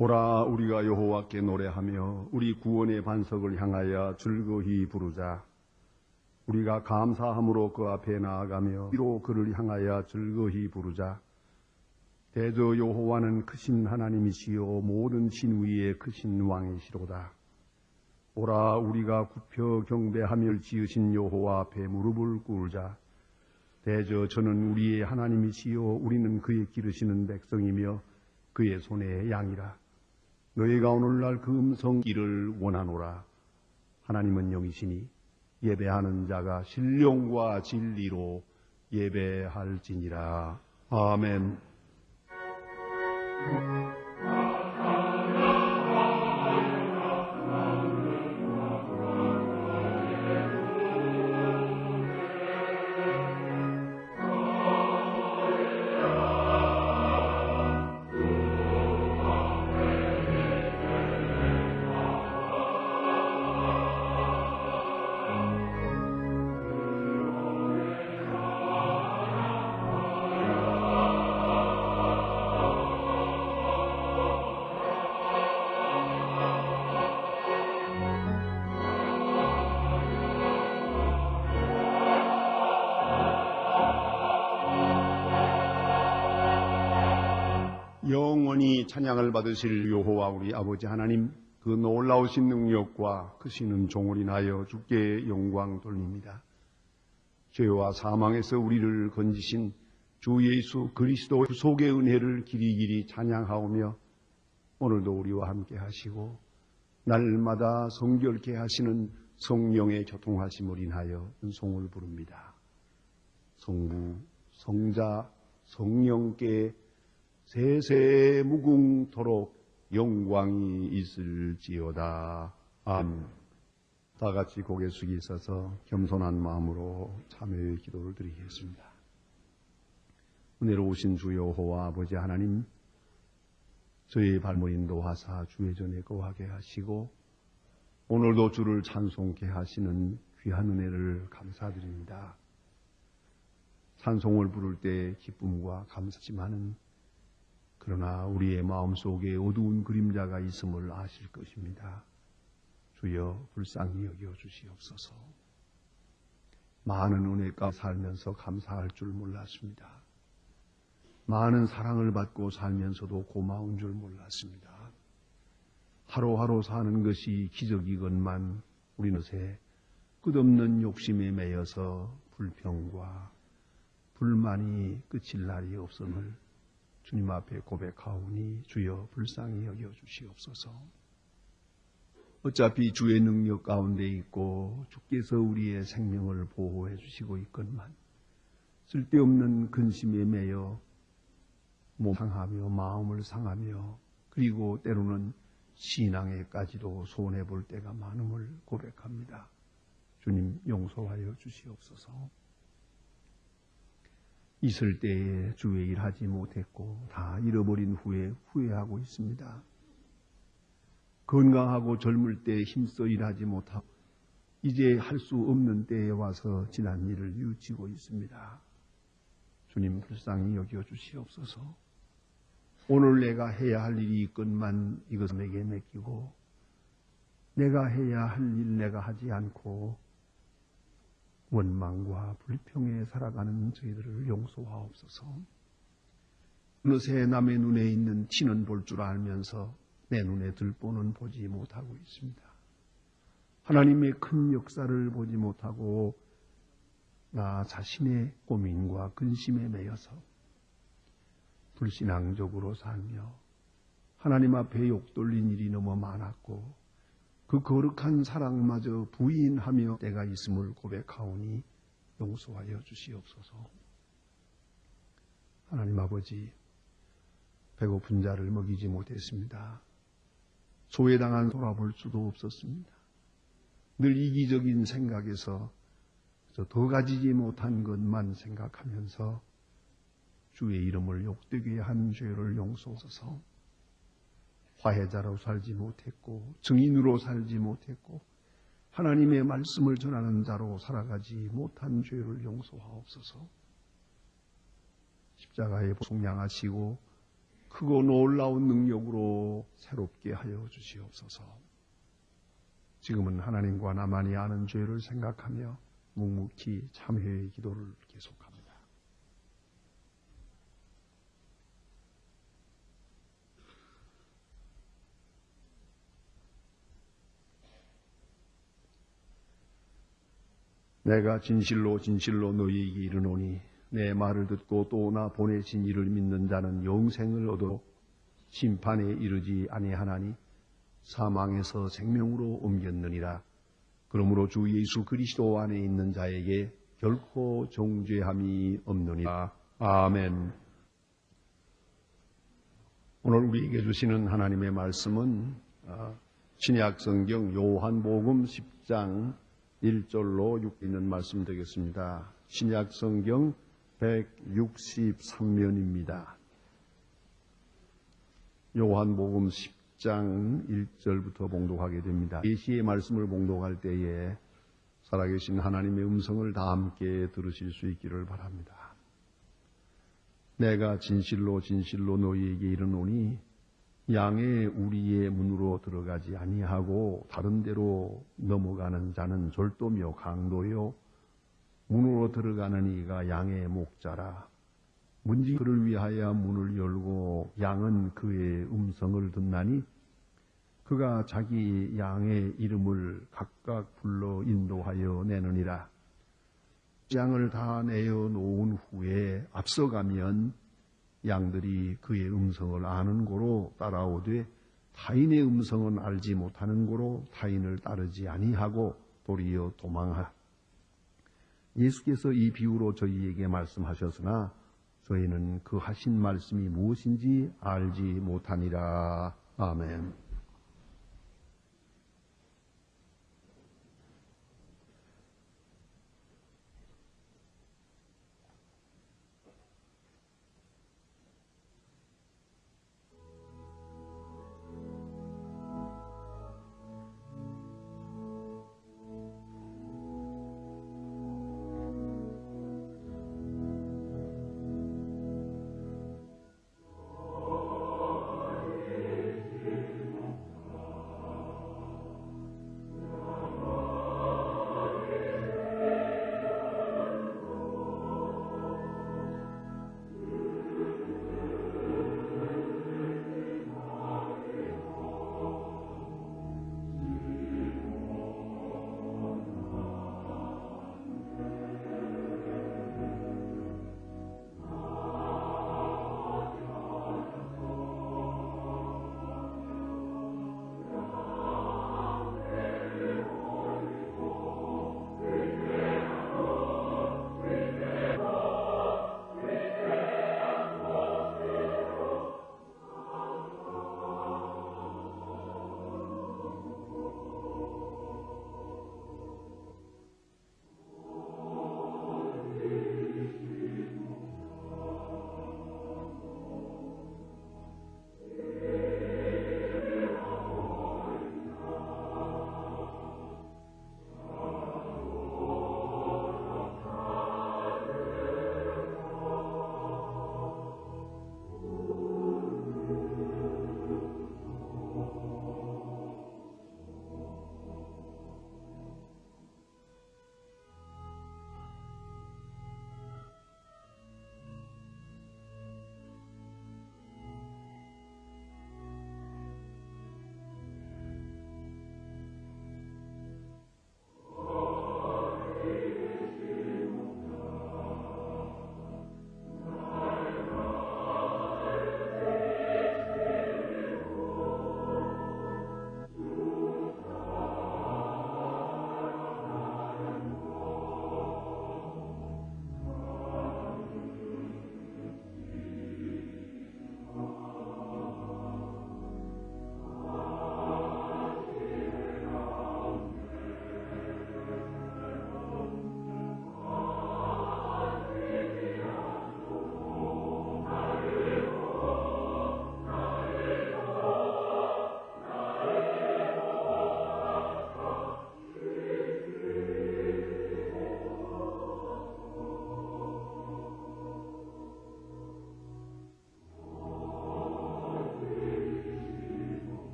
오라 우리가 여호와께 노래하며 우리 구원의 반석을 향하여 즐거이 부르자. 우리가 감사함으로 그 앞에 나아가며 이로 그를 향하여 즐거이 부르자. 대저 여호와는 크신 하나님이시요 모든 신 위에 크신 왕이시로다. 오라 우리가 굽혀 경배하며 지으신 여호와 앞에 무릎을 꿇자. 대저 저는 우리의 하나님이시요 우리는 그의 기르시는 백성이며 그의 손의 양이라. 너희가 오늘날 그 음성 길을 원하노라. 하나님은 영이시니 예배하는 자가 신령과 진리로 예배할지니라. 아멘. 영원히 찬양을 받으실 여호와 우리 아버지 하나님, 그 놀라우신 능력과 크시는 종을 인하여 주께 영광 돌립니다. 죄와 사망에서 우리를 건지신 주 예수 그리스도 구속의 은혜를 길이길이 찬양하오며 오늘도 우리와 함께 하시고 날마다 성결케 하시는 성령의 교통하심을 인하여 은송을 부릅니다. 성부, 성자, 성령께 세세 무궁토록 영광이 있을지어다. 아멘. 다 같이 고개 숙이 있어서 겸손한 마음으로 참회의 기도를 드리겠습니다. 은혜로우신 주 여호와 아버지 하나님, 저희 발목 인도하사 주의 전에 거하게 하시고 오늘도 주를 찬송케 하시는 귀한 은혜를 감사드립니다. 찬송을 부를 때 기쁨과 감사지만은 그러나 우리의 마음속에 어두운 그림자가 있음을 아실 것입니다. 주여 불쌍히 여겨 주시옵소서. 많은 은혜가 살면서 감사할 줄 몰랐습니다. 많은 사랑을 받고 살면서도 고마운 줄 몰랐습니다. 하루하루 사는 것이 기적이건만 우리는 새 끝없는 욕심에 매여서 불평과 불만이 끝일 날이 없음을 주님 앞에 고백하오니 주여 불쌍히 여겨 주시옵소서. 어차피 주의 능력 가운데 있고 주께서 우리의 생명을 보호해 주시고 있건만 쓸데없는 근심에 매여 몸 상하며 마음을 상하며 그리고 때로는 신앙에까지도 손해볼 때가 많음을 고백합니다. 주님 용서하여 주시옵소서. 있을 때에 주의 일 하지 못했고 다 잃어버린 후에 후회하고 있습니다. 건강하고 젊을 때 힘써 일하지 못하고 이제 할 수 없는 때에 와서 지난 일을 뉘우치고 있습니다. 주님 불쌍히 여겨 주시옵소서. 오늘 내가 해야 할 일이 있건만 이것을 내게 맡기고 내가 해야 할 일 내가 하지 않고 원망과 불평에 살아가는 저희들을 용서하옵소서. 어느새 남의 눈에 있는 티는 볼 줄 알면서 내 눈에 들보는 보지 못하고 있습니다. 하나님의 큰 역사를 보지 못하고 나 자신의 고민과 근심에 매여서 불신앙적으로 살며 하나님 앞에 욕돌린 일이 너무 많았고 그 거룩한 사랑마저 부인하며 때가 있음을 고백하오니 용서하여 주시옵소서. 하나님 아버지, 배고픈 자를 먹이지 못했습니다. 소외당한 돌아볼 수도 없었습니다. 늘 이기적인 생각에서 더 가지지 못한 것만 생각하면서 주의 이름을 욕되게 한 죄를 용서하소서. 화해자로 살지 못했고 증인으로 살지 못했고 하나님의 말씀을 전하는 자로 살아가지 못한 죄를 용서하옵소서. 십자가에 속량하시고 크고 놀라운 능력으로 새롭게 하여 주시옵소서. 지금은 하나님과 나만이 아는 죄를 생각하며 묵묵히 참회의 기도를 계속합니다. 내가 진실로 진실로 너희에게 이르노니 내 말을 듣고 또 나 보내신 이를 믿는 자는 영생을 얻어 심판에 이르지 아니하나니 사망에서 생명으로 옮겼느니라. 그러므로 주 예수 그리스도 안에 있는 자에게 결코 정죄함이 없느니라. 아멘. 오늘 우리에게 주시는 하나님의 말씀은 신약 성경 요한복음 10장 1절로 6 있는 말씀 되겠습니다. 신약 성경 163면입니다. 요한복음 10장 1절부터 봉독하게 됩니다. 계시의 말씀을 봉독할 때에 살아계신 하나님의 음성을 다 함께 들으실 수 있기를 바랍니다. 내가 진실로 진실로 너희에게 이르노니 양의 우리의 문으로 들어가지 아니하고 다른 데로 넘어가는 자는 졸도며 강도요 문으로 들어가는 이가 양의 목자라. 문지 그를 위하여 문을 열고 양은 그의 음성을 듣나니 그가 자기 양의 이름을 각각 불러 인도하여 내느니라. 양을 다 내어 놓은 후에 앞서가면 양들이 그의 음성을 아는 고로 따라오되 타인의 음성은 알지 못하는 고로 타인을 따르지 아니하고 도리어 도망하라. 예수께서 이 비유로 저희에게 말씀하셨으나 저희는 그 하신 말씀이 무엇인지 알지 못하니라. 아멘.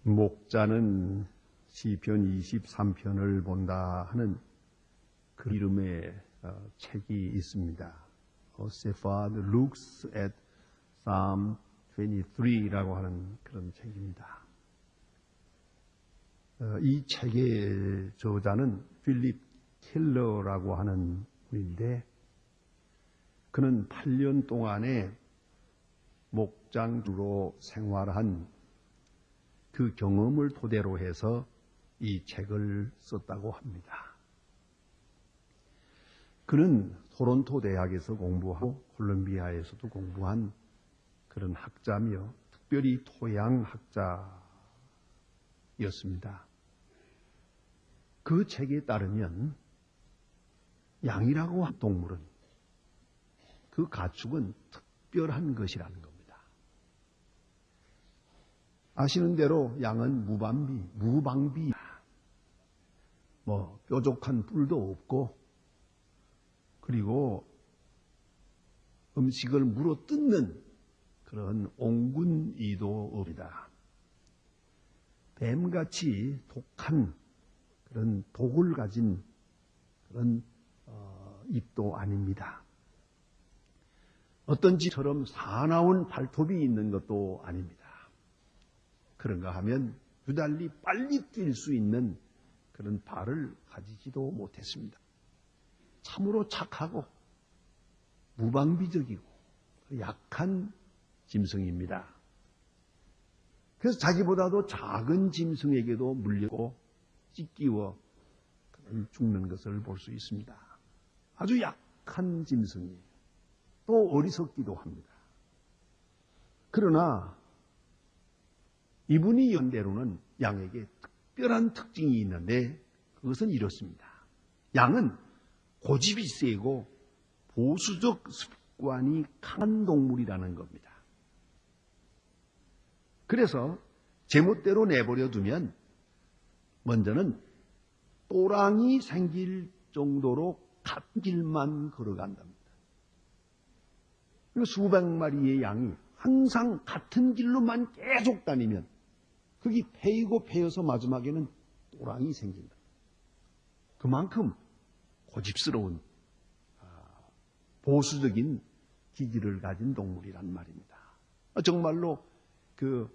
목자는 시편 23편을 본다 하는 그 이름의 책이 있습니다. A Shepherd Looks at Psalm 23라고 하는 그런 책입니다. 이 책의 저자는 필립 켈러라고 하는 분인데, 그는 8년 동안에 목장주로 생활한 그 경험을 토대로 해서 이 책을 썼다고 합니다. 그는 토론토 대학에서 공부하고 콜롬비아에서도 공부한 그런 학자며 특별히 토양학자였습니다. 그 책에 따르면 양이라고 한 동물은, 그 가축은 특별한 것이라는 겁니다. 아시는 대로 양은 무방비, 뾰족한 뿔도 없고, 그리고 음식을 물어 뜯는 그런 옹군이도 없습니다. 뱀같이 독한 그런 독을 가진 그런 입도 아닙니다. 어떤 쥐처럼 사나운 발톱이 있는 것도 아닙니다. 그런가 하면 유달리 빨리 뛸 수 있는 그런 발을 가지지도 못했습니다. 참으로 착하고 무방비적이고 약한 짐승입니다. 그래서 자기보다도 작은 짐승에게도 물리고 찢기워 죽는 것을 볼 수 있습니다. 아주 약한 짐승이에요. 또 어리석기도 합니다. 그러나 이분이 연대로는 양에게 특별한 특징이 있는데, 그것은 이렇습니다. 양은 고집이 세고 보수적 습관이 강한 동물이라는 겁니다. 그래서 제멋대로 내버려 두면 먼저는 또랑이 생길 정도로 같은 길만 걸어간답니다. 수백 마리의 양이 항상 같은 길로만 계속 다니면 거기 패이고 패여서 마지막에는 또랑이 생긴다. 그만큼 고집스러운 보수적인 기질을 가진 동물이란 말입니다. 정말로 그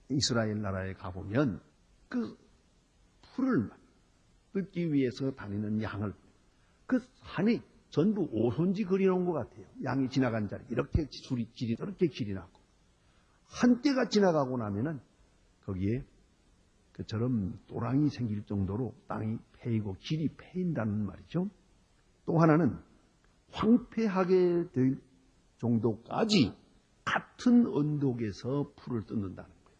이스라엘 나라에 가보면 그 풀을 뜯기 위해서 다니는 양을 그 산에 전부 오손지 그려놓은 것 같아요. 양이 지나간 자리 이렇게 길이 저렇게 길이 나고, 한때가 지나가고 나면은 거기에 그처럼 또랑이 생길 정도로 땅이 패이고 길이 패인다는 말이죠. 또 하나는 황폐하게 될 정도까지 같은 언덕에서 풀을 뜯는다는 거예요.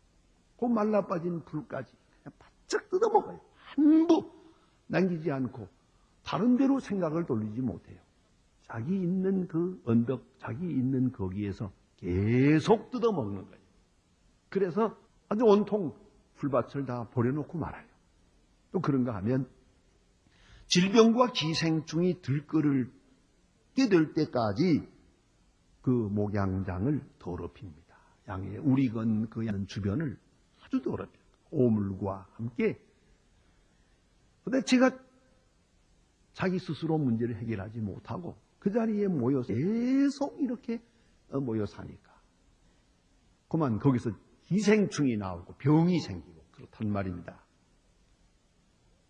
그 말라빠진 풀까지 그냥 바짝 뜯어먹어요. 한 부 남기지 않고 다른 데로 생각을 돌리지 못해요. 자기 있는 그 언덕, 자기 있는 거기에서 계속 뜯어먹는 거예요. 그래서 아주 온통 풀밭을 다 버려놓고 말아요. 또 그런가 하면 질병과 기생충이 들끓을 때 될 때까지 그 목양장을 더럽힙니다. 양의 우리건 그 양 주변을 아주 더럽혀요. 오물과 함께. 그런데 제가 자기 스스로 문제를 해결하지 못하고 그 자리에 모여서 계속 이렇게 모여 사니까 그만 거기서 기생충이 나오고 병이 생기고 그렇단 말입니다.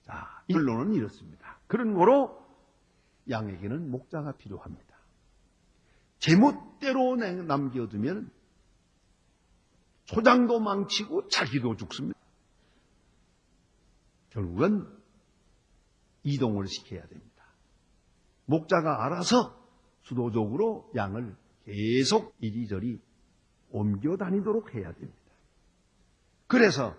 자, 이 결론은 이렇습니다. 그런 거로 양에게는 목자가 필요합니다. 제멋대로 남겨두면 소장도 망치고 자기도 죽습니다. 결국은 이동을 시켜야 됩니다. 목자가 알아서 수도적으로 양을 계속 이리저리 옮겨 다니도록 해야 됩니다. 그래서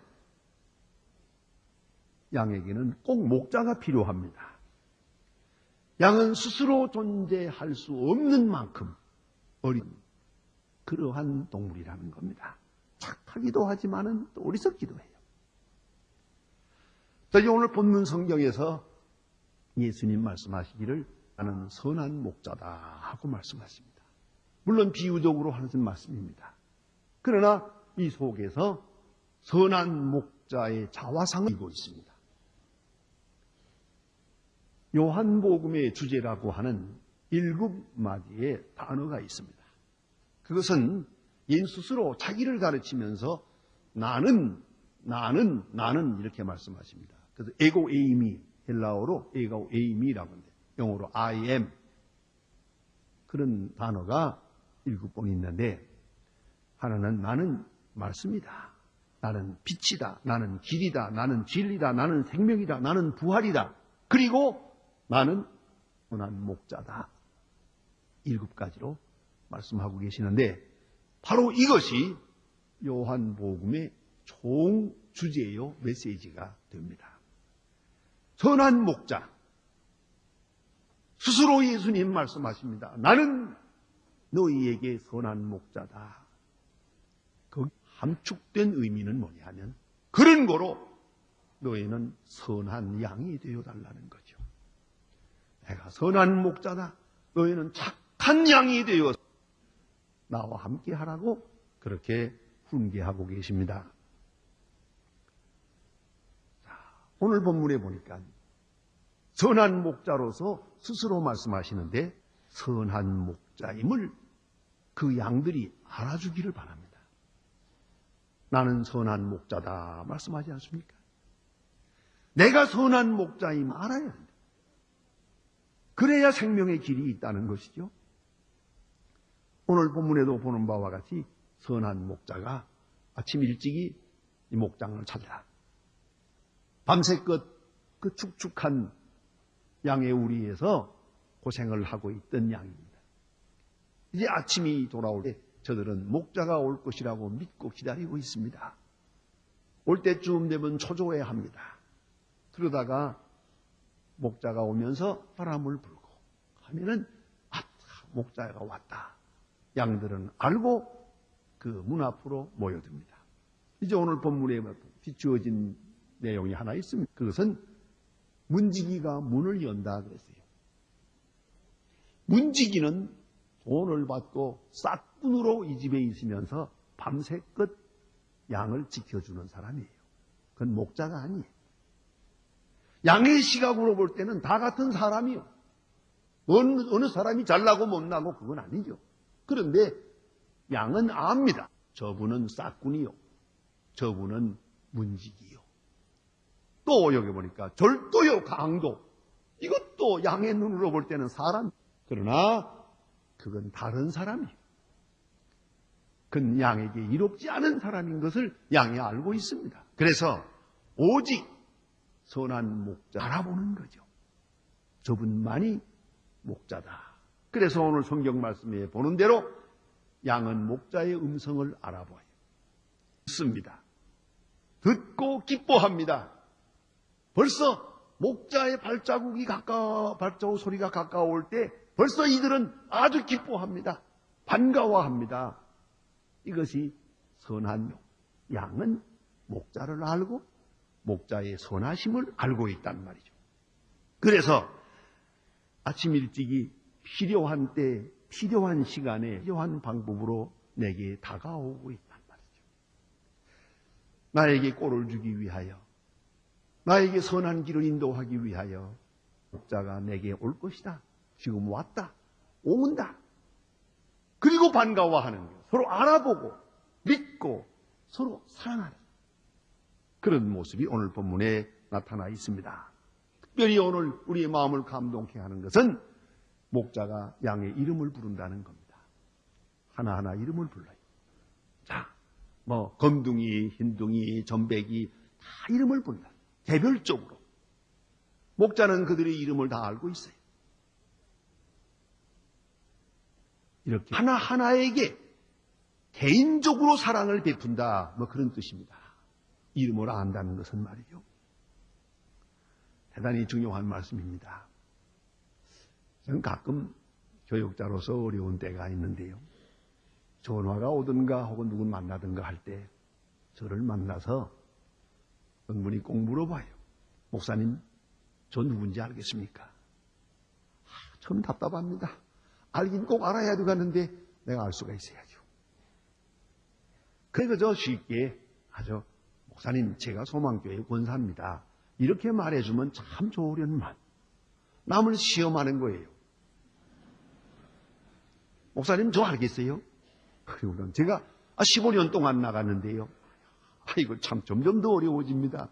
양에게는 꼭 목자가 필요합니다. 양은 스스로 존재할 수 없는 만큼 어린 그러한 동물이라는 겁니다. 착하기도 하지만은 또 어리석기도 해요. 저희 오늘 본문 성경에서 예수님 말씀하시기를 나는 선한 목자다 하고 말씀하십니다. 물론 비유적으로 하는 말씀입니다. 그러나 이 속에서 선한 목자의 자화상을 이고 있습니다. 요한복음의 주제라고 하는 7마디의 단어가 있습니다. 그것은 예수 스스로 자기를 가르치면서 나는 이렇게 말씀하십니다. 그래서 에고 에이미, 헬라어로 에고 에이미라고 하는데 영어로 I am, 그런 단어가 7번 있는데, 하나는 나는 말씀이다, 나는 빛이다, 나는 길이다, 나는 진리다, 나는 생명이다, 나는 부활이다, 그리고 나는 선한 목자다. 7가지로 말씀하고 계시는데, 바로 이것이 요한복음의 총 주제요 메시지가 됩니다. 선한 목자, 스스로 예수님 말씀하십니다. 나는 너희에게 선한 목자다. 그 함축된 의미는 뭐냐 하면, 그런 거로 너희는 선한 양이 되어달라는 거죠. 내가 선한 목자다, 너희는 착한 양이 되어 나와 함께 하라고 그렇게 훈계하고 계십니다. 오늘 본문에 보니까 선한 목자로서 스스로 말씀하시는데, 선한 목자임을 그 양들이 알아주기를 바랍니다. 나는 선한 목자다 말씀하지 않습니까? 내가 선한 목자임 알아야 합니다. 그래야 생명의 길이 있다는 것이죠. 오늘 본문에도 보는 바와 같이 선한 목자가 아침 일찍이 이 목장을 찾으라. 밤새껏 그 축축한 양의 우리에서 고생을 하고 있던 양입니다. 이제 아침이 돌아올 때 저들은 목자가 올 것이라고 믿고 기다리고 있습니다. 올 때쯤 되면 초조해합니다. 그러다가 목자가 오면서 바람을 불고 하면은 목자가 왔다. 양들은 알고 그 문 앞으로 모여듭니다. 이제 오늘 본문에 비추어진 내용이 하나 있습니다. 그것은 문지기가 문을 연다 그랬어요. 문지기는 돈을 받고 싹군으로 이 집에 있으면서 밤새껏 양을 지켜주는 사람이에요. 그건 목자가 아니에요. 양의 시각으로 볼 때는 다 같은 사람이요. 어느 사람이 잘나고 못나고 그건 아니죠. 그런데 양은 압니다. 저분은 싹군이요, 저분은 문지기요. 또 여기 보니까 절도요, 강도. 이것도 양의 눈으로 볼 때는 사람. 그러나 그건 다른 사람이에요. 그건 양에게 이롭지 않은 사람인 것을 양이 알고 있습니다. 그래서 오직 선한 목자 알아보는 거죠. 저분만이 목자다. 그래서 오늘 성경 말씀에 보는 대로 양은 목자의 음성을 알아봐요. 듣습니다. 듣고 기뻐합니다. 벌써 목자의 발자국 소리가 가까워올 때 벌써 이들은 아주 기뻐합니다. 반가워합니다. 이것이 선한 양은 목자를 알고 목자의 선하심을 알고 있단 말이죠. 그래서 아침 일찍이 필요한 때, 필요한 시간에, 필요한 방법으로 내게 다가오고 있단 말이죠. 나에게 꼴을 주기 위하여, 나에게 선한 길을 인도하기 위하여 목자가 내게 올 것이다. 지금 왔다. 온다. 그리고 반가워하는 거예요. 서로 알아보고 믿고 서로 사랑하는 그런 모습이 오늘 본문에 나타나 있습니다. 특별히 오늘 우리의 마음을 감동케 하는 것은 목자가 양의 이름을 부른다는 겁니다. 하나하나 이름을 불러요. 자, 검둥이, 흰둥이, 점백이 다 이름을 불러요. 개별적으로. 목자는 그들의 이름을 다 알고 있어요. 이렇게 하나하나에게 개인적으로 사랑을 베푼다, 그런 뜻입니다. 이름을 안다는 것은 말이죠. 대단히 중요한 말씀입니다. 저는 가끔 교육자로서 어려운 때가 있는데요. 전화가 오든가 혹은 누군 만나든가 할 때 저를 만나서 어떤 분이 꼭 물어봐요. 목사님, 저 누군지 알겠습니까? 저는 답답합니다. 알긴 꼭 알아야 되겠는데 내가 알 수가 있어야죠. 그래서 저 쉽게 아주 목사님, 제가 소망교회 권사입니다. 이렇게 말해주면 참 좋으련만 남을 시험하는 거예요. 목사님, 저 알겠어요? 그리고는 제가 15년 동안 나갔는데요. 이거 참 점점 더 어려워집니다.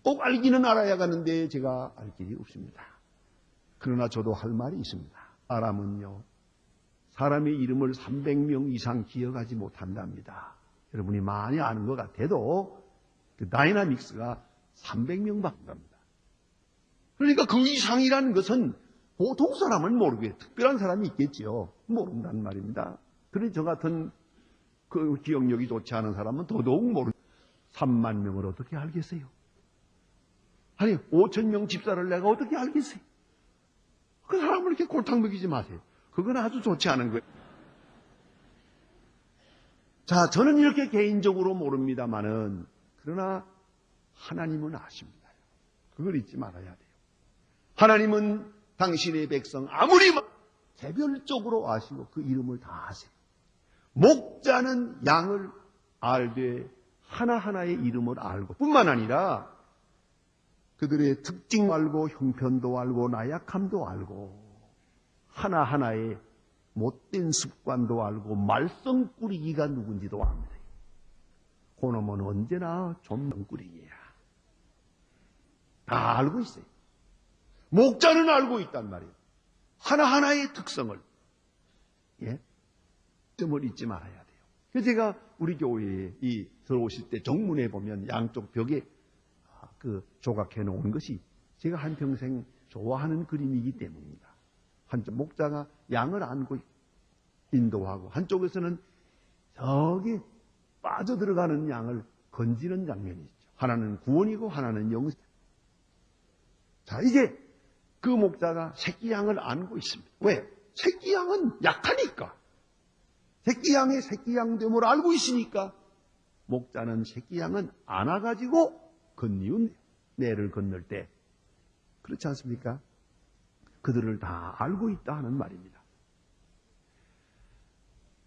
꼭 알기는 알아야 가는데 제가 알 길이 없습니다. 그러나 저도 할 말이 있습니다. 사람은요, 사람의 이름을 300명 이상 기억하지 못한답니다. 여러분이 많이 아는 것 같아도 그 다이나믹스가 300명밖에 합니다. 그러니까 그 이상이라는 것은 보통 사람은 모르게 특별한 사람이 있겠지요. 모른다는 말입니다. 그러니 저 같은 그 기억력이 좋지 않은 사람은 더더욱 모르죠. 3만 명을 어떻게 알겠어요? 아니 5천 명 집사를 내가 어떻게 알겠어요? 그 사람을 이렇게 골탕 먹이지 마세요. 그건 아주 좋지 않은 거예요. 자, 저는 이렇게 개인적으로 모릅니다마는 그러나 하나님은 아십니다. 그걸 잊지 말아야 돼요. 하나님은 당신의 백성 아무리 개별적으로 아시고 그 이름을 다 아세요. 목자는 양을 알되 하나하나의 이름을 알고 뿐만 아니라 그들의 특징 알고 형편도 알고 나약함도 알고 하나하나의 못된 습관도 알고 말썽꾸리기가 누군지도 압니다. 그놈은 언제나 좀명꾸리기야. 다 알고 있어요. 목자는 알고 있단 말이에요. 하나하나의 특성을. 예? 점을 잊지 말아야 돼요. 그래서 제가 우리 교회에 들어오실 때 정문에 보면 양쪽 벽에 그 조각해 놓은 것이 제가 한평생 좋아하는 그림이기 때문입니다. 한쪽 목자가 양을 안고 인도하고 한쪽에서는 저기 빠져들어가는 양을 건지는 장면이 있죠. 하나는 구원이고 하나는 영생. 자, 이제 그 목자가 새끼 양을 안고 있습니다. 왜? 새끼 양은 약하니까. 새끼 양의 새끼 양됨을 알고 있으니까 목자는 새끼 양은 안아가지고 건니운 내를 건널 때 그렇지 않습니까? 그들을 다 알고 있다 하는 말입니다.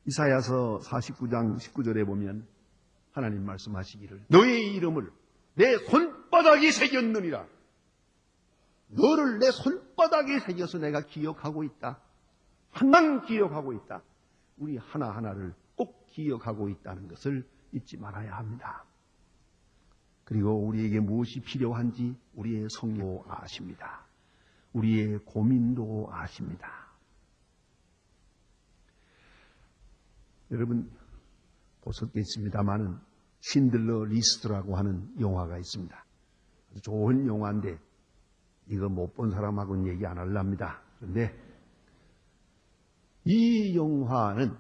이사야서 49장 19절에 보면 하나님 말씀하시기를 너의 이름을 내 손바닥에 새겼느니라. 너를 내 손바닥에 새겨서 내가 기억하고 있다. 항상 기억하고 있다. 우리 하나하나를 꼭 기억하고 있다는 것을 잊지 말아야 합니다. 그리고 우리에게 무엇이 필요한지 우리의 성령도 아십니다. 우리의 고민도 아십니다. 여러분 보셨겠습니다마는 신들러 리스트라고 하는 영화가 있습니다. 좋은 영화인데 이거 못 본 사람하고는 얘기 안 하려합니다. 그런데 이 영화는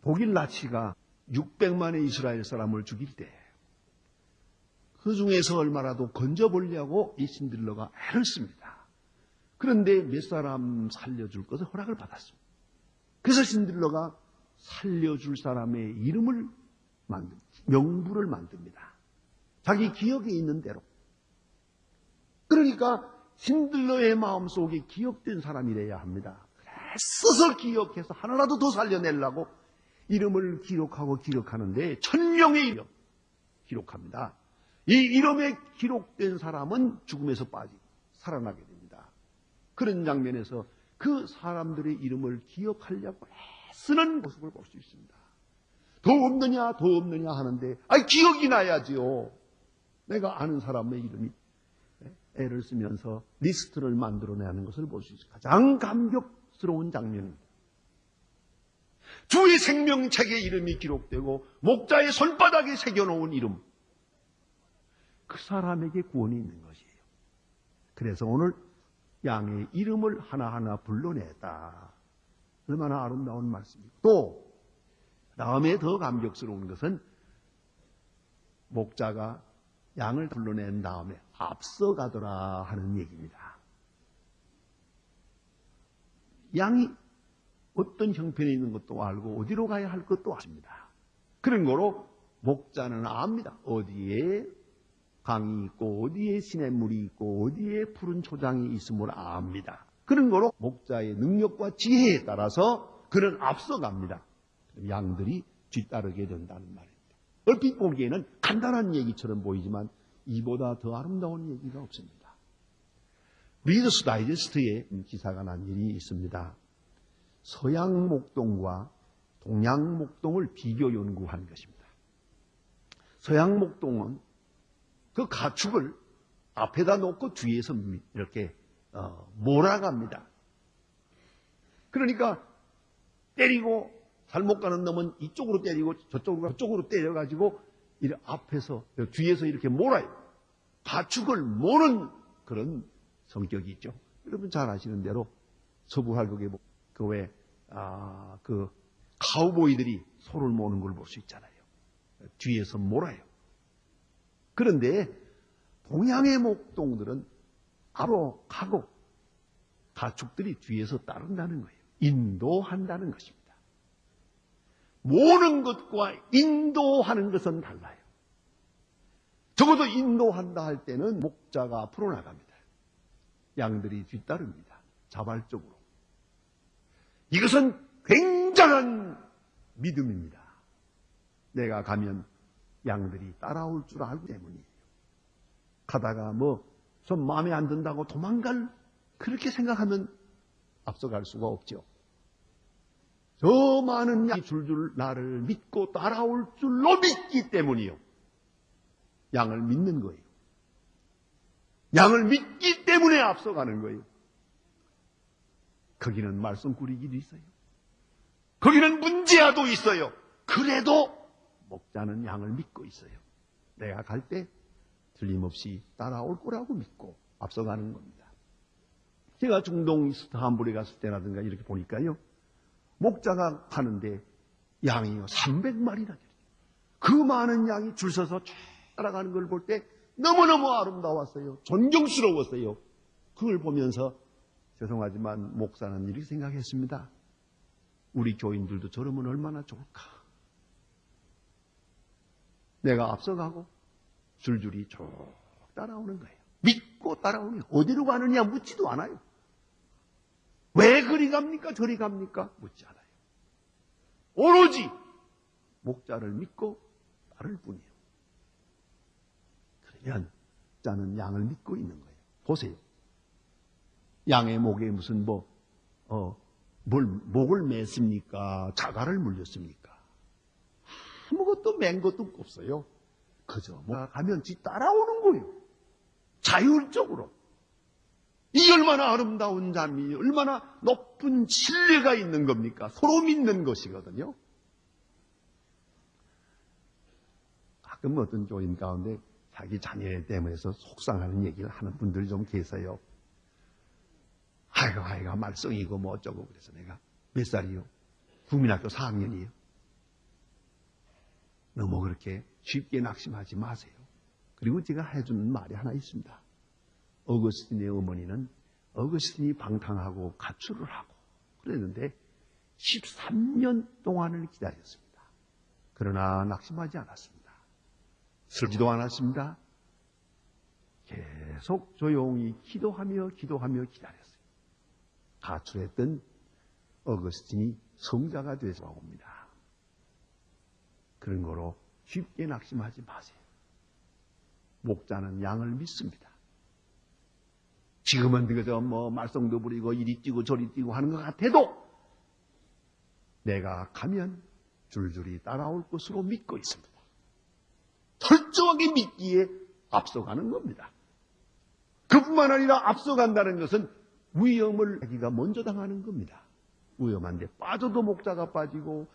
독일 나치가 600만의 이스라엘 사람을 죽일 때 그 중에서 얼마라도 건져보려고 이 신들러가 애를 씁니다. 그런데 몇 사람 살려줄 것을 허락을 받았습니다. 그래서 신들러가 살려줄 사람의 이름을 명부를 만듭니다. 자기 기억에 있는 대로. 그러니까 신들러의 마음속에 기억된 사람이래야 합니다. 써서 기억해서 하나라도 더 살려내려고 이름을 기록하는데 1000명의 이름 기록합니다. 이 이름에 기록된 사람은 죽음에서 빠지고 살아나게 됩니다. 그런 장면에서 그 사람들의 이름을 기억하려고 애쓰는 모습을 볼 수 있습니다. 더 없느냐 하는데 기억이 나야지요. 내가 아는 사람의 이름이 애를 쓰면서 리스트를 만들어내는 것을 볼 수 있어요. 가장 감격스러운 장면입니다. 주의 생명책에 이름이 기록되고 목자의 손바닥에 새겨놓은 이름, 그 사람에게 구원이 있는 것이에요. 그래서 오늘 양의 이름을 하나하나 불러냈다. 얼마나 아름다운 말씀이고, 또 다음에 더 감격스러운 것은 목자가 양을 불러낸 다음에 앞서가더라 하는 얘기입니다. 양이 어떤 형편에 있는 것도 알고 어디로 가야 할 것도 아십니다. 그런 거로 목자는 압니다. 어디에 강이 있고 어디에 시냇물이 있고 어디에 푸른 초장이 있음을 압니다. 그런 거로 목자의 능력과 지혜에 따라서 그는 앞서갑니다. 양들이 뒤따르게 된다는 말입니다. 얼핏 보기에는 간단한 얘기처럼 보이지만 이보다 더 아름다운 얘기가 없습니다. 리더스 다이제스트에 기사가 난 일이 있습니다. 서양 목동과 동양 목동을 비교 연구한 것입니다. 서양 목동은 그 가축을 앞에다 놓고 뒤에서 이렇게 몰아갑니다. 그러니까 때리고 잘못 가는 놈은 이쪽으로 때리고 저쪽으로 때려가지고 앞에서 뒤에서 이렇게 몰아요. 가축을 모는 그런 성격이 있죠. 여러분 잘 아시는 대로 서부 활극에 그 카우보이들이 소를 모는 걸 볼 수 있잖아요. 뒤에서 몰아요. 그런데 동양의 목동들은 바로 가고 가축들이 뒤에서 따른다는 거예요. 인도한다는 것입니다. 모는 것과 인도하는 것은 달라요. 적어도 인도한다 할 때는 목자가 앞으로 나갑니다. 양들이 뒤따릅니다. 자발적으로. 이것은 굉장한 믿음입니다. 내가 가면 양들이 따라올 줄 알기 때문이에요. 가다가 좀 마음에 안 든다고 도망갈 그렇게 생각하면 앞서갈 수가 없죠. 저 많은 양이 줄줄 나를 믿고 따라올 줄로 믿기 때문이요. 양을 믿는 거예요. 양을 믿기 때문에 앞서가는 거예요. 거기는 말썽꾸리기도 있어요. 거기는 문제아도 있어요. 그래도 목자는 양을 믿고 있어요. 내가 갈 때 틀림없이 따라올 거라고 믿고 앞서가는 겁니다. 제가 중동 이스탄불에 갔을 때라든가 이렇게 보니까요. 목자가 가는데 양이요 300마리나 돼요. 그 많은 양이 줄 서서 따라가는 걸 볼 때 너무너무 아름다웠어요. 존경스러웠어요. 그걸 보면서 죄송하지만 목사는 이렇게 생각했습니다. 우리 교인들도 저러면 얼마나 좋을까. 내가 앞서가고 줄줄이 쭉 따라오는 거예요. 믿고 따라오는 거예요. 어디로 가느냐 묻지도 않아요. 왜 그리 갑니까? 저리 갑니까? 묻지 않아요. 오로지 목자를 믿고 따를 뿐이에요. 그러면 자는 양을 믿고 있는 거예요. 보세요. 양의 목에 무슨 목을 맸습니까? 자갈을 물렸습니까? 아무것도 맨 것도 없어요. 그저 가면 뒤 따라오는 거예요. 자율적으로. 이 얼마나 아름다운 잠이 얼마나 높은 신뢰가 있는 겁니까? 서로 믿는 것이거든요. 가끔 어떤 교인 가운데 자기 자녀에 대해서 속상하는 얘기를 하는 분들 좀 계세요. 아이가 말썽이고 뭐 어쩌고 그래서 내가 몇 살이요? 국민학교 4학년이에요. 너무 그렇게 쉽게 낙심하지 마세요. 그리고 제가 해주는 말이 하나 있습니다. 어거스틴의 어머니는 어거스틴이 방탕하고 가출을 하고 그랬는데 13년 동안을 기다렸습니다. 그러나 낙심하지 않았습니다. 슬지도 않았습니다. 계속 조용히 기도하며 기다렸어요. 가출했던 어거스틴이 성자가 되서 옵니다. 그런 거로 쉽게 낙심하지 마세요. 목자는 양을 믿습니다. 지금은 그저 말썽도 부리고 이리 뛰고 저리 뛰고 하는 것 같아도 내가 가면 줄줄이 따라올 것으로 믿고 있습니다. 철저하게 믿기에 앞서가는 겁니다. 그뿐만 아니라 앞서간다는 것은 위험을 자기가 먼저 당하는 겁니다. 위험한데 빠져도 목자가 빠지고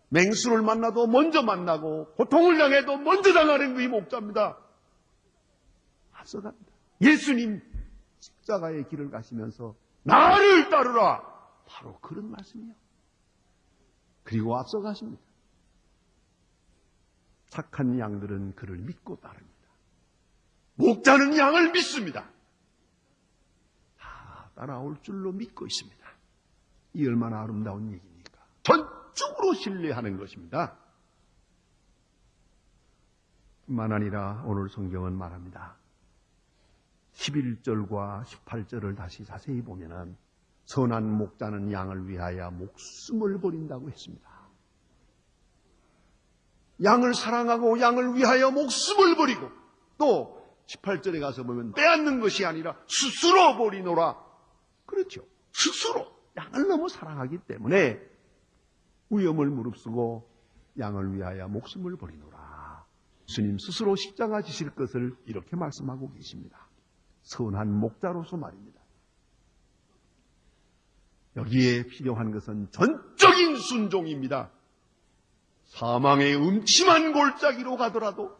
맹수를 만나도 먼저 만나고 고통을 당해도 먼저 당하는 게 목자입니다. 앞서갑니다. 예수님 십자가의 길을 가시면서 나를 따르라. 바로 그런 말씀이요. 그리고 앞서가십니다. 착한 양들은 그를 믿고 따릅니다. 목자는 양을 믿습니다. 다 따라올 줄로 믿고 있습니다. 이 얼마나 아름다운 얘기입니까? 전적으로 신뢰하는 것입니다. 뿐만 아니라 오늘 성경은 말합니다. 11절과 18절을 다시 자세히 보면은 선한 목자는 양을 위하여 목숨을 버린다고 했습니다. 양을 사랑하고 양을 위하여 목숨을 버리고 또 18절에 가서 보면 빼앗는 것이 아니라 스스로 버리노라. 그렇죠. 스스로 양을 너무 사랑하기 때문에 위험을 무릅쓰고 양을 위하여 목숨을 버리노라. 주님 스스로 십자가 지실 것을 이렇게 말씀하고 계십니다. 선한 목자로서 말입니다. 여기에 필요한 것은 전적인 순종입니다. 사망의 음침한 골짜기로 가더라도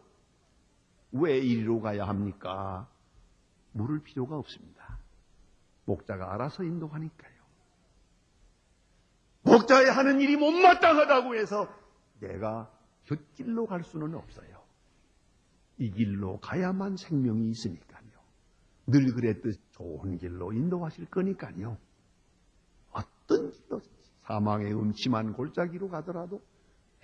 왜 이리로 가야 합니까? 물을 필요가 없습니다. 목자가 알아서 인도하니까요. 목자의 하는 일이 못마땅하다고 해서 내가 곁길로 갈 수는 없어요. 이 길로 가야만 생명이 있으니까요. 늘 그랬듯 좋은 길로 인도하실 거니까요. 어떤 길로 사망의 음침한 골짜기로 가더라도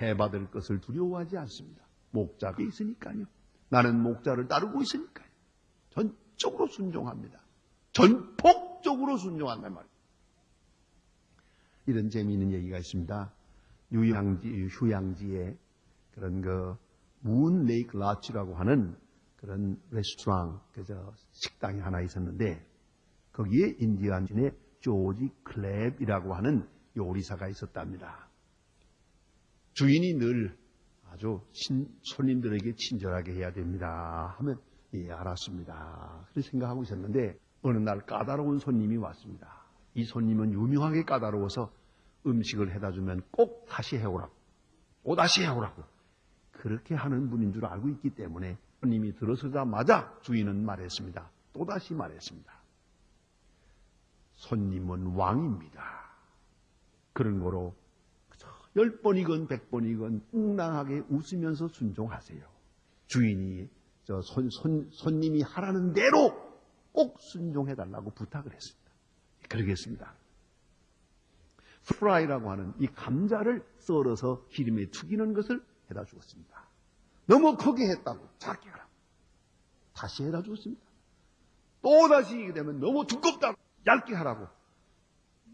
해받을 것을 두려워하지 않습니다. 목자가 있으니까요. 나는 목자를 따르고 있으니까요. 전적으로 순종합니다. 전폭적으로 순종한단 말이에요. 이런 재미있는 얘기가 있습니다. 휴양지에 그런 문 레이크 라치라고 하는 그런 레스토랑, 식당이 하나 있었는데 거기에 인디안인의 조지 클랩이라고 하는 요리사가 있었답니다. 주인이 늘 아주 손님들에게 친절하게 해야 됩니다 하면 예, 알았습니다. 그렇게 생각하고 있었는데 어느 날 까다로운 손님이 왔습니다. 이 손님은 유명하게 까다로워서 음식을 해다 주면 꼭 다시 해오라고, 또 다시 해오라고 그렇게 하는 분인 줄 알고 있기 때문에 손님이 들어서자마자 주인은 말했습니다. 또 다시 말했습니다. 손님은 왕입니다. 그런 거로 10번이건 100번이건 웅랑하게 웃으면서 순종하세요. 주인이 손님이 하라는 대로 꼭 순종해달라고 부탁을 했습니다. 그러겠습니다. 프라이라고 하는 이 감자를 썰어서 기름에 튀기는 것을 해다 주었습니다. 너무 크게 했다고 작게 하라고 다시 해다 주었습니다. 또 다시 이게 되면 너무 두껍다고 얇게 하라고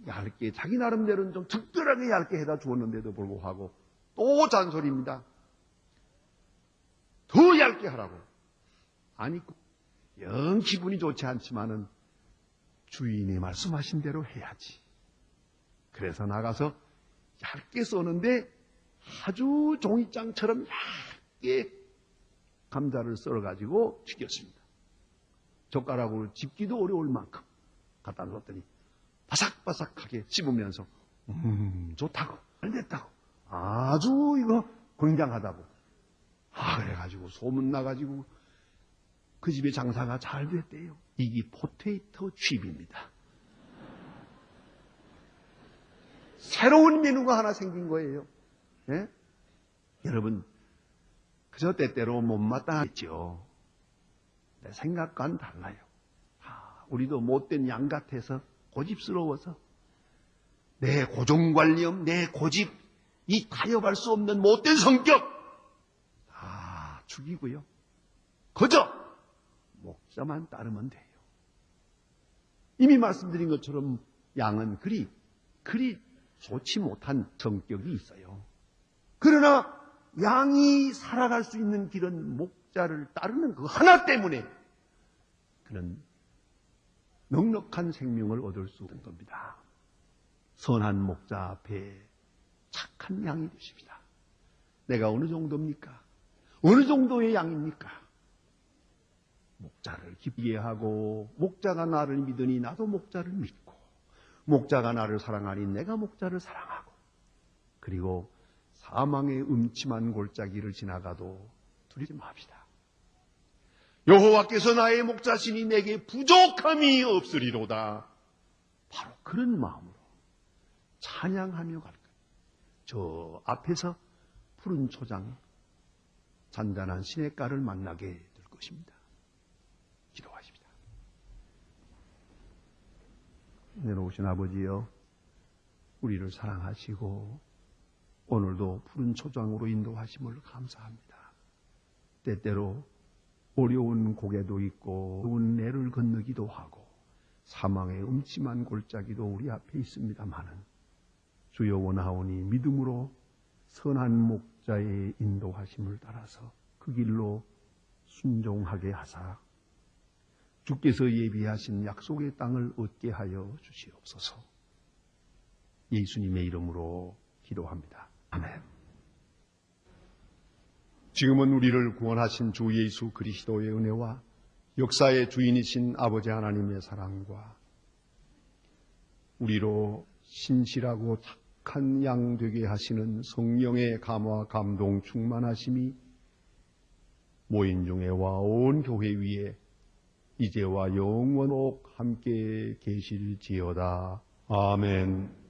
얇게, 자기 나름대로는 좀 특별하게 얇게 해다 주었는데도 불구하고 또 잔소리입니다. 더 얇게 하라고. 아니, 영 기분이 좋지 않지만은 주인이 말씀하신 대로 해야지. 그래서 나가서 얇게 써는데 아주 종이장처럼 얇게 감자를 썰어가지고 튀겼습니다. 젓가락으로 집기도 어려울 만큼 갖다 놨더니 바삭바삭하게 씹으면서 좋다고, 잘 됐다고, 아주 이거 굉장하다고 그래가지고 소문 나가지고 그 집의 장사가 잘 됐대요. 이게 포테이토 칩입니다. 새로운 메뉴가 하나 생긴 거예요. 예? 여러분, 그저 때때로 못마땅하겠죠. 내 생각과는 달라요. 우리도 못된 양 같아서 고집스러워서 내 고정관념, 내 고집, 이 타협할 수 없는 못된 성격 다 죽이고요. 그저 목자만 따르면 돼요. 이미 말씀드린 것처럼 양은 그리 좋지 못한 성격이 있어요. 그러나 양이 살아갈 수 있는 길은 목자를 따르는 그 하나 때문에 그는 넉넉한 생명을 얻을 수 있는 겁니다. 선한 목자 앞에 착한 양이 되십니다. 내가 어느 정도입니까? 어느 정도의 양입니까? 목자를 기쁘게 하고 목자가 나를 믿으니 나도 목자를 믿고 목자가 나를 사랑하니 내가 목자를 사랑하고 그리고 사망의 음침한 골짜기를 지나가도 두려지 맙시다. 여호와께서 나의 목자시니 내게 부족함이 없으리로다. 바로 그런 마음으로 찬양하며 갈 거예요. 저 앞에서 푸른 초장 잔잔한 시냇가를 만나게 될 것입니다. 기도하십니다. 내려오신 아버지여, 우리를 사랑하시고 오늘도 푸른 초장으로 인도하심을 감사합니다. 때때로 어려운 고개도 있고 어려운 내를 건너기도 하고 사망의 음침한 골짜기도 우리 앞에 있습니다마는 주여 원하오니 믿음으로 선한 목자의 인도하심을 따라서 그 길로 순종하게 하사 주께서 예비하신 약속의 땅을 얻게 하여 주시옵소서. 예수님의 이름으로 기도합니다. 아멘. 지금은 우리를 구원하신 주 예수 그리스도의 은혜와 역사의 주인이신 아버지 하나님의 사랑과 우리로 신실하고 착한 양 되게 하시는 성령의 감화 감동 충만하심이 모인 중에와 온 교회 위에 이제와 영원히 함께 계실지어다. 아멘.